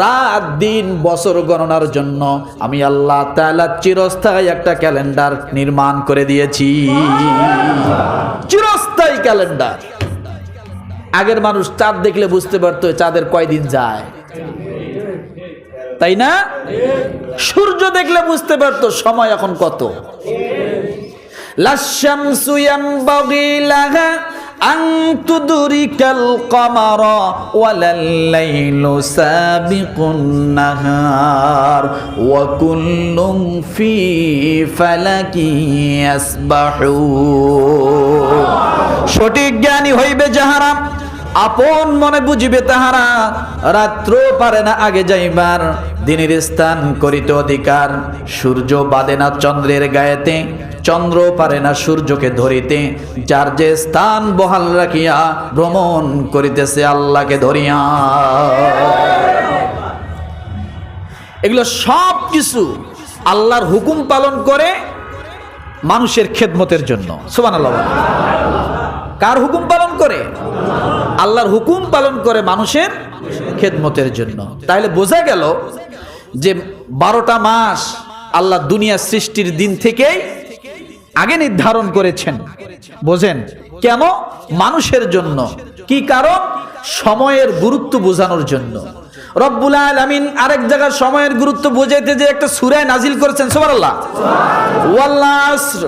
রাত দিন বছর গণনার জন্য আমি আল্লাহ তাআলা চিরস্থায়ী একটা ক্যালেন্ডার নির্মাণ করে দিয়েছি। চিরস্থায়ী ক্যালেন্ডার। আগের মানুষ চাঁদ দেখলে বুঝতে পারতো চাঁদের কয়দিন যায়, তাই না? সূর্য দেখলে বুঝতে পারতো সময় এখন কত। লাশ শামসু ইয়ানবাগি লাহা আন তুদরিকাল কমারা ওয়ালাল লাইলু সাবিকুন নাহার ওয়া কুল্লুম ফি ফালাকি ইয়াসবাহুন। সঠিক জ্ঞানী হইবে যাহারা, আপন মনে বুঝিবে তাহারা, রাত্র পারে না আগে যাইবার, দিনের স্থান করিতে অধিকার। সূর্য বাদে না চন্দ্রের গায়েতে, চন্দ্র পারে না সূর্যকে ধরিতে, যার যে স্থান বহাল রাখিয়া ভ্রমণ করিতেছে আল্লাহকে ধরিয়া। এগুলো সব কিছু আল্লাহর হুকুম পালন করে মানুষের খেদমতের জন্য। সুবহানাল্লাহ। কার হুকুম পালন করে? আল্লাহর হুকুম পালন করে মানুষের খেদমতের জন্য। তাহলে বোঝা গেল যে 12টা মাস আল্লাহ দুনিয়া সৃষ্টির দিন থেকেই আগে নির্ধারণ করেছেন। বোঝেন কেন? মানুষের জন্য। কি কারণ? সময়ের গুরুত্ব বোঝানোর জন্য। রব্বুল আলামিন আরেক জায়গায় সময়ের গুরুত্ব বোঝাইতে যে একটা সূরা নাজিল করেছেন। সুবহানাল্লাহ। ওয়াল আসর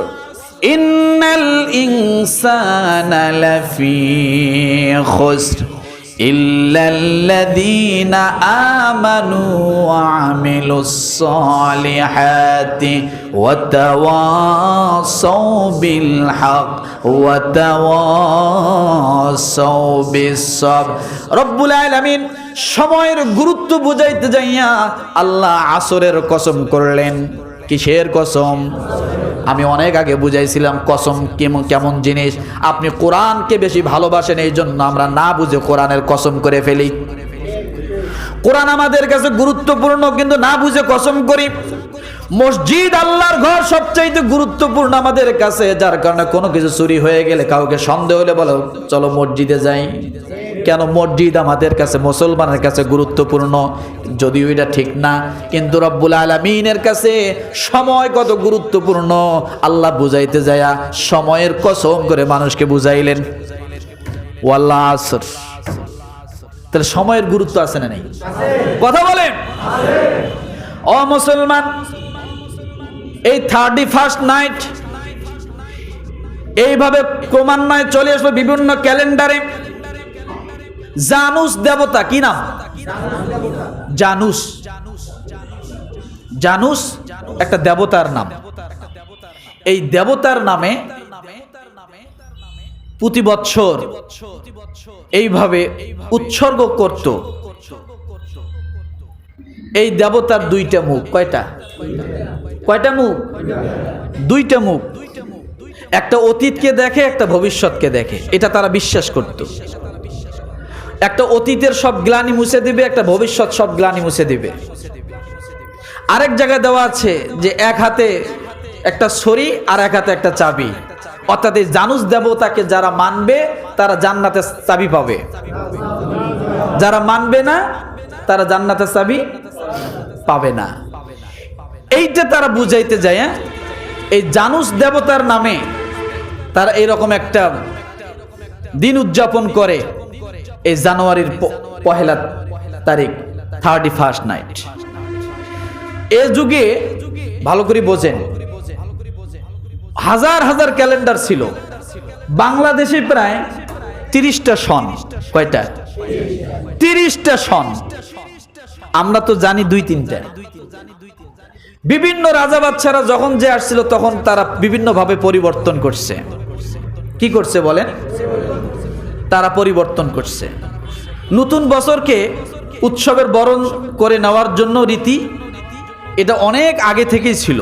ইন্নাল ইনসানা লাফি খুসর ইল্লাল্লাযীনা আমানু ওয়া আমিলুস সালিহাতি ওয়া তাওয়াসাউ বিল হক ওয়া তাওয়াসাউ বিস সাবর। রব্বুল আলামিন সময়ের গুরুত্ব বুঝাইতে যাইয়া আল্লাহ আসরের কসম করলেন। কিসের কসম? আমি অনেক আগে বুঝাইছিলাম কসম কেমন জিনিস। আপনি কোরআনকে বেশি ভালোবাসেন, এই জন্য আমরা না বুঝে কোরআনের কসম করে ফেলি। কোরআন আমাদের কাছে গুরুত্বপূর্ণ, কিন্তু না বুঝে কসম করি। মসজিদ আল্লাহর ঘর সবচাইতে গুরুত্বপূর্ণ আমাদের কাছে, যার কারণে কোনো কিছু চুরি হয়ে গেলে, কাউকে সন্দেহ হলে বলো চলো মসজিদে যাই। কেন? মসজিদ আমাদের কাছে, মুসলমানের কাছে গুরুত্বপূর্ণ। যদিও এটা ঠিক না, কিন্তু রব্বুল আলামিনের কাছে সময় কত গুরুত্বপূর্ণ আল্লাহ বুঝাইতে যায়া সময়ের কসম করে মানুষকে বুঝাইলেন। ওয়াল আসর। তাহলে সময়ের গুরুত্ব আছে না নেই? কথা বলেন। ও মুসলমান, এই 31st নাইট এইভাবে ক্রমান্বয়ে চলে আসলো বিভিন্ন ক্যালেন্ডারে। জানুস দেবতা, কি নাম? জানুস। জানুস একটা দেবতার নাম। এই দেবতার নামে প্রতি বছর এইভাবে উৎসর্গ করত। এই দেবতার 2টা মুখ। কয়টা? কয়টা মুখ? 2টা মুখ। একটা অতীতকে দেখে, একটা ভবিষ্যৎকে দেখে। এটা তারা বিশ্বাস করত। একটা অতীতের সব গ্লানি মুছে দিবে, একটা ভবিষ্যৎ সব গ্লানি মুছে দিবে। আরেক জায়গায় দেওয়া আছে যে এক হাতে একটা ছড়ি আর এক হাতে একটা চাবি। অর্থাৎ এই জানুস দেবতাকে যারা মানবে তারা জান্নাতের চাবি পাবে, যারা মানবে না তারা জান্নাতের চাবি পাবে না। এইটা তারা বুঝাইতে যায়। এই জানুস দেবতার নামে তারা এইরকম একটা দিন উদযাপন করে, এই জানুয়ারির 1 তারিখ 31st নাইট। এ যুগে ভালো করে বোঝেন, হাজার হাজার ক্যালেন্ডার ছিল। বাংলাদেশে প্রায় 30টা সন। কয়টা? 30টা সন। আমরা তো জানি 2-3টা। বিভিন্ন রাজা বাদশারা যখন যে আসছিল তখন তারা বিভিন্ন ভাবে পরিবর্তন করছে। কি করছে বলেন? তারা পরিবর্তন করছে। নতুন বছরকে উৎসবের বরণ করে নেওয়ার জন্য রীতি, এটা অনেক আগে থেকেই ছিল।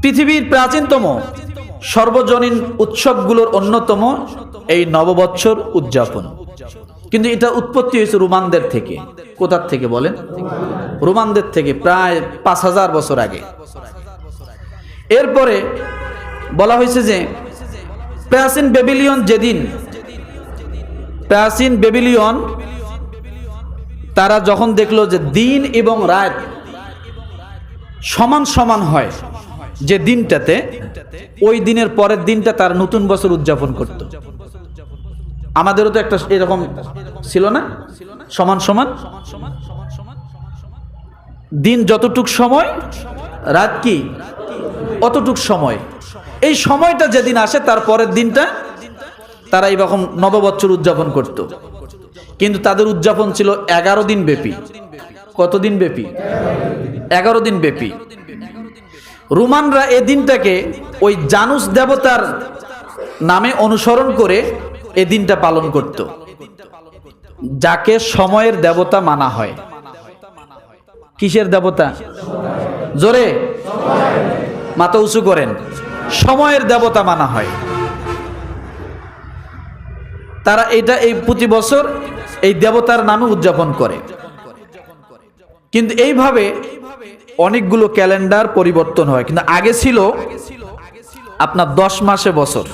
পৃথিবীর প্রাচীনতম সর্বজনীন উৎসবগুলোর অন্যতম এই নববৎসর উদযাপন। কিন্তু এটা উৎপত্তি হয়েছে রোমানদের থেকে। কোথার থেকে বলেন? রোমানদের থেকে, প্রায় 5000 বছর আগে। এরপরে বলা হয়েছে যে প্রাচীন বেবিলিয়ন, যেদিন প্রাচীন বেবিলিয়ন তারা যখন দেখলো যে দিন এবং রাত সমান সমান হয়, যে দিনটাতে, ওই দিনের পরের দিনটা তার নতুন বছর উদযাপন করত। আমাদেরও তো একটা এরকম ছিল না, সমান সমান দিন, যতটুক সময় রাত কি অতটুক সময়। এই সময়টা যেদিন আসে তার পরের দিনটা তারা এরকম নববৎসর উদযাপন করত, কিন্তু তাদের উদযাপন ছিল 11 দিন ব্যাপী। কতদিন ব্যাপী? 11 দিন ব্যাপী। রোমানরা এই দিনটাকে ওই জানুস দেবতার নামে অনুসরণ করে এই দিনটা পালন করত, যাকে সময়ের দেবতা মানা হয়। কিসের দেবতা? জোরে মাথা উঁচু করেন। সময়ের দেবতা মানা হয়। তারা এই প্রতি বছর এই দেবতার নামে উদযাপন করে। কিন্তু এইভাবে অনেকগুলো ক্যালেন্ডার পরিবর্তন হয়। কিন্তু আগে ছিল আপনার 10 মাসে বছর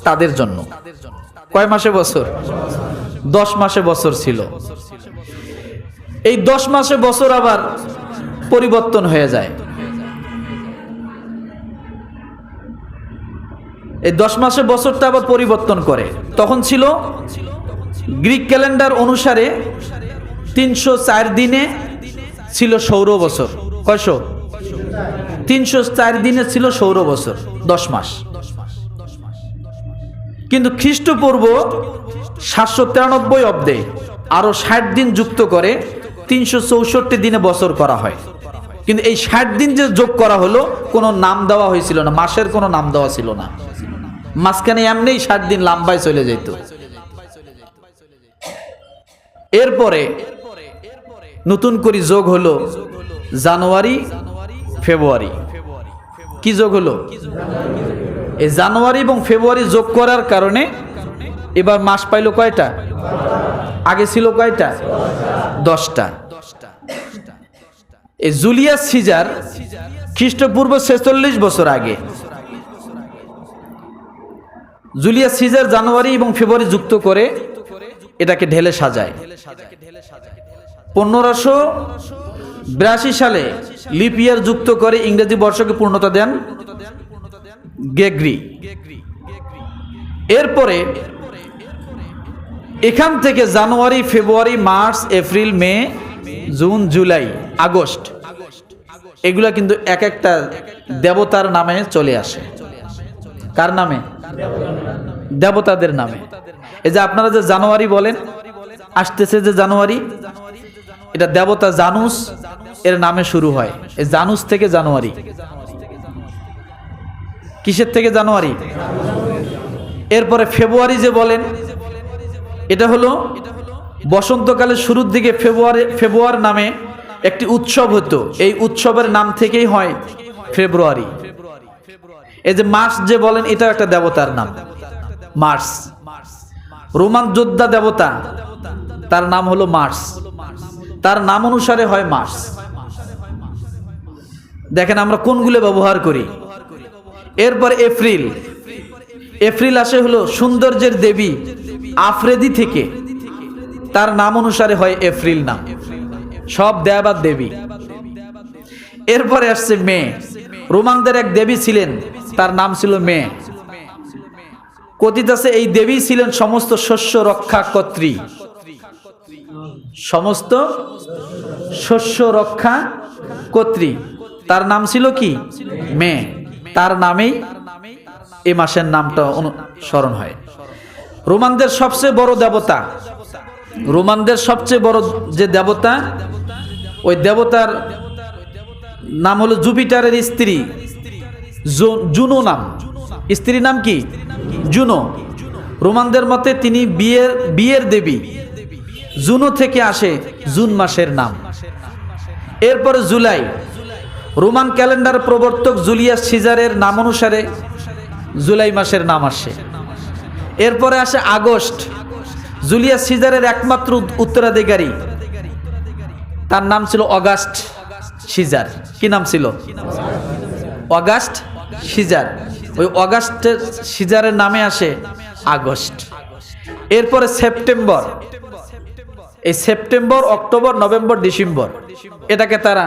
তাদের জন্য। কয় মাসে বছর? 10 মাসে বছর ছিল। এই 10 মাসে বছর আবার পরিবর্তন হয়ে যায়। এই 10 মাসে বছরটা আবার পরিবর্তন করে। তখন ছিল গ্রিক ক্যালেন্ডার অনুসারে 304 দিনে ছিল সৌর বছর। কয়শো? 304 দিনে ছিল সৌর বছর, 10 মাস। কিন্তু খ্রিস্টপূর্ব 793 অব্দে আরো 60 দিন যুক্ত করে 364 দিনে বছর করা হয়। কিন্তু এই 60 দিন যে যোগ করা হলো, কোনো নাম দেওয়া হয়েছিল না, মাসের কোনো নাম দেওয়া ছিল না। মাঝখানে এমনিই 60 দিন লম্বায় চলে যেত। এরপরে নতুন করে যোগ হলো জানুয়ারি ফেব্রুয়ারি। কি যোগ হলো? এই জানুয়ারি এবং ফেব্রুয়ারি যোগ করার কারণে এবার মাস পাইল কয়টা? আগে ছিল কয়টা? 10টা। এই জুলিয়াস সিজার খ্রিস্টপূর্ব 46 বছর আগে, জুলিয়াস সিজার জানুয়ারি এবং ফেব্রুয়ারি যুক্ত করে এটাকে ঢেলে সাজায়। 1582 সালে লিপ ইয়ার যুক্ত করে ইংরেজি বর্ষকে পূর্ণতা দেন গ্রেগরি। এরপরে এখান থেকে জানুয়ারি, ফেব্রুয়ারি, মার্চ, এপ্রিল, মে, জুন, জুলাই, আগস্ট, এগুলা কিন্তু এক একটা দেবতার নামে চলে আসে। কার নামে? দেবতাদের নামে। এই যে আপনারা যে জানুয়ারি বলেন, আসতেছে যে জানুয়ারি, এটা দেবতা জানুস এর নামে শুরু হয়। এই জানুস থেকে জানুয়ারি। কিসের থেকে জানুয়ারি? এরপরে ফেব্রুয়ারি যে বলেন, এটা হলো বসন্তকালের শুরুর দিকে ফেব্রুয়ারি নামে একটি উৎসব হতো। এই উৎসবের নাম থেকেই হয় ফেব্রুয়ারি। এই যে মার্চ যে বলেন, এটা একটা দেবতার নাম, মার্স। রোমান যোদ্ধা দেবতা, তার নাম হলো মার্স, তার নাম অনুসারে হয় মার্স। দেখেন আমরা কোনগুলো ব্যবহার করি। এরপর এপ্রিল। এপ্রিল আসে হলো সৌন্দর্যের দেবী আফ্রেদি থেকে, তার নাম অনুসারে হয় এপ্রিল নাম, সব দেবতার দেবী। এরপরে আসছে মে। রোমানদের এক দেবী ছিলেন, তার নাম ছিল মে। কথিত আছে এই দেবী ছিলেন সমস্ত শস্য রক্ষা কর্ত্রী। সমস্ত শস্য রক্ষা কর্ত্রী, তার নাম ছিল কি? মে। তার নামেই এই মাসের নামটা অনুসরণ হয়। রোমানদের সবচেয়ে বড় দেবতা, রোমানদের সবচেয়ে বড় যে দেবতা, ওই দেবতার নাম হলো জুপিটারের স্ত্রী জুনো নাম। স্ত্রীর নাম কি? জুনো। রোমানদের মতে তিনি বিয়ের দেবী। জুনো থেকে আসে জুন মাসের নাম। এরপরে জুলাই। রোমান ক্যালেন্ডার প্রবর্তক জুলিয়াস সিজারের নাম অনুসারে জুলাই মাসের নাম আসে। এরপরে আসে আগস্ট। জুলিয়াস সিজারের একমাত্র উত্তরাধিকারী, তার নাম ছিল অগাস্ট সিজার। কি নাম ছিল? August Caesar. ওই অগাস্টের সিজারের নামে আসে আগস্ট। এরপরে সেপ্টেম্বর। এই সেপ্টেম্বর, অক্টোবর, নভেম্বর, ডিসেম্বর, এটাকে তারা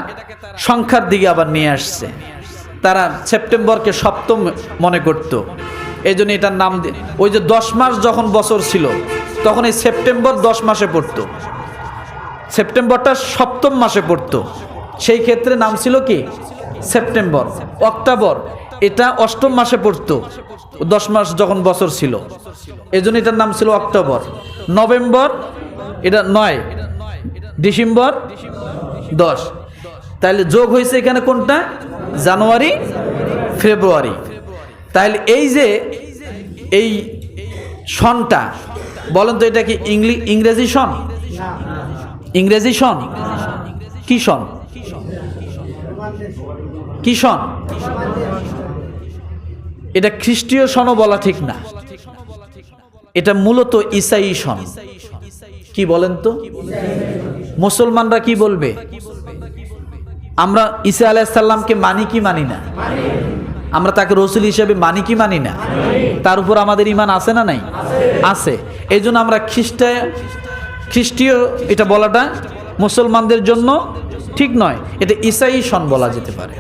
সংখ্যার দিকে আবার নিয়ে আসছে। তারা সেপ্টেম্বরকে সপ্তম মনে করত, এই জন্য এটার নাম দিয়ে। ওই যে 10 মাস যখন বছর ছিল, তখন এই সেপ্টেম্বর 10 মাসে পড়তো, সেপ্টেম্বরটা সপ্তম মাসে পড়তো, সেই ক্ষেত্রে নাম ছিল কি? সেপ্টেম্বর। অক্টোবর, এটা অষ্টম মাসে পড়তো, 10 মাস যখন বছর ছিল, এজন্য এটার নাম ছিল অক্টোবর। নভেম্বর এটা 9, ডিসেম্বর 10, তাহলে যোগ হয়েছে এখানে কোনটা? জানুয়ারি ফেব্রুয়ারি। তাহলে এই যে এই সনটা বলেন তো, এটা কি ইংরেজি সন? ইংরেজি সন কি সন? কি সন? এটা খ্রিস্টীয় সনও বলা ঠিক না, এটা মূলত ঈসাই সন। কি বলেন তো? মুসলমানরা কি বলবে? আমরা ঈসা আলাইহিস সালামকে মানি কি মানি না? আমরা তাকে রসুল হিসেবে মানি কি মানি না? তার উপর আমাদের ঈমান আছে না নাই? আছে। এই জন্য আমরা খ্রিস্টীয় এটা বলাটা মুসলমানদের জন্য ঠিক নয়, এটা ঈসাই সন বলা যেতে পারে।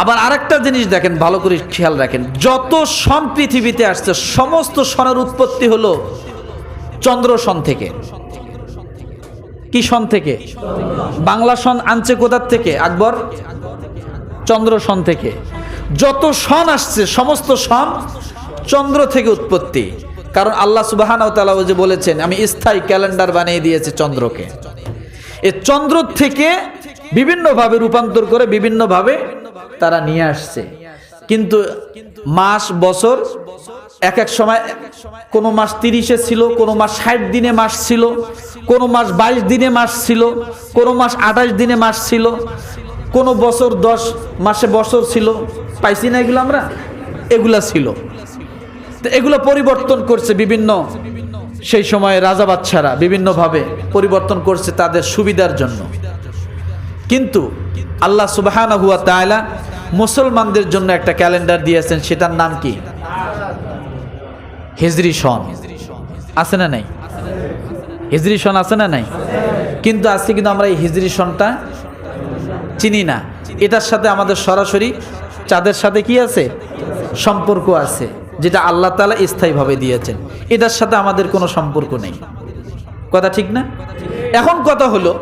আবার আরেকটা জিনিস দেখেন, ভালো করে খেয়াল রাখেন, যত সন পৃথিবীতে আসছে সমস্ত সনের উৎপত্তি হলো চন্দ্র সন থেকে। কি সন থেকে? বাংলা সন আনছে কোথার থেকে? আকবর চন্দ্র সন থেকে। যত সন আসছে সমস্ত সন চন্দ্র থেকে উৎপত্তি। কারণ আল্লাহ সুবহানাহু ওয়া তাআলা যে বলেছেন, আমি স্থায়ী ক্যালেন্ডার বানিয়ে দিয়েছি চন্দ্রকে। এই চন্দ্র থেকে বিভিন্নভাবে রূপান্তর করে বিভিন্নভাবে তারা নিয়ে আসছে। কিন্তু মাস বছর এক এক সময় কোনো মাস 30-এ ছিল, কোনো মাস 60 দিনে মাস ছিল, কোনো মাস 22 দিনে মাস ছিল, কোনো মাস 28 দিনে মাস ছিল, কোনো বছর 10 মাসে বছর ছিল। পাইছি না এগুলো আমরা? এগুলা ছিল। তো এগুলো পরিবর্তন করছে বিভিন্ন, সেই সময় রাজা বাদশারা বিভিন্নভাবে পরিবর্তন করছে তাদের সুবিধার জন্য। কিন্তু আল্লাহ সুবহানাহু ওয়া তাআলা মুসলমানদের জন্য একটা ক্যালেন্ডার দিয়েছেন, সেটার নাম কি? হিজরি সন। আছে না নাই? হিজরি সন আছে না নাই? কিন্তু আজকে কিন্তু আমরা এই হিজরি সনটা চিনি না। এটার সাথে আমাদের সরাসরি চাঁদের সাথে কি আছে? সম্পর্ক আছে, যেটা আল্লাহ তাআলা স্থায়ীভাবে দিয়েছেন। এটার সাথে আমাদের কোনো সম্পর্ক নেই। কথা ঠিক না? এখন কথা হলো,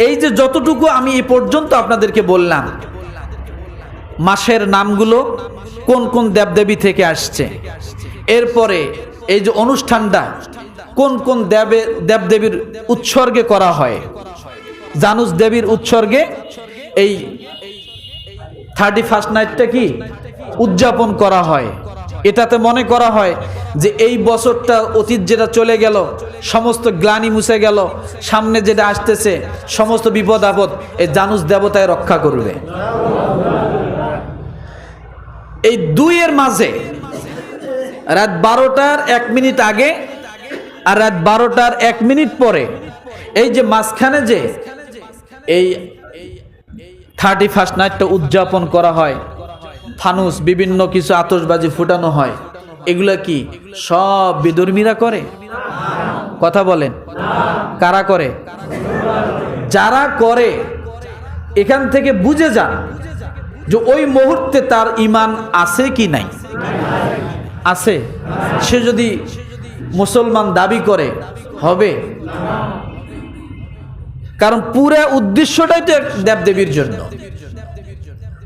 এই যে যতটুকু আমি এই পর্যন্ত আপনাদেরকে বললাম, মাসের নামগুলো কোন কোন দেবদেবী থেকে আসছে, এরপরে এই যে অনুষ্ঠানটা কোন কোন দেবদেবীর উৎসর্গে করা হয়, জানুস দেবীর উৎসর্গে এই 31st নাইটটা কি উদযাপন করা হয়। এটাতে মনে করা হয় যে এই বছরটা অতীত যেটা চলে গেল সমস্ত গ্লানি মুছে গেল, সামনে যেটা আসতেছে সমস্ত বিপদ আপদ এই জানুস দেবতায় রক্ষা করবে। এই দুইয়ের মাঝে রাত 12টার 1 মিনিট আগে আর রাত 12টার 1 মিনিট পরে, এই যে মাঝখানে যে এই 31st নাইটটা উদযাপন করা হয়, ফানুস বিভিন্ন কিছু আতশবাজি ফুটানো হয়, এগুলা কি সব বিধর্মীরা করে? কথা বলেন, কারা করে? যারা করে এখান থেকে বুঝে যান যে ওই মুহূর্তে তার ঈমান আছে কি নাই। আছে। সে যদি মুসলমান দাবি করে হবে, কারণ পুরো উদ্দেশ্যটাই তো দেবদেবীর জন্য।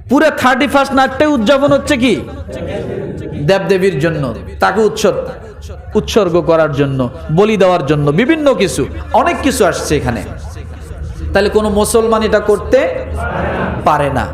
পুরো 31st নাইটটাই উদযাপন হচ্ছে কি দেবদেবীর জন্য, তাকে উৎসর্গ করার জন্য, বলি দেওয়ার জন্য, বিভিন্ন কিছু অনেক কিছু আসছে এখানে। তাহলে কোনো মুসলমান এটা করতে পারে না।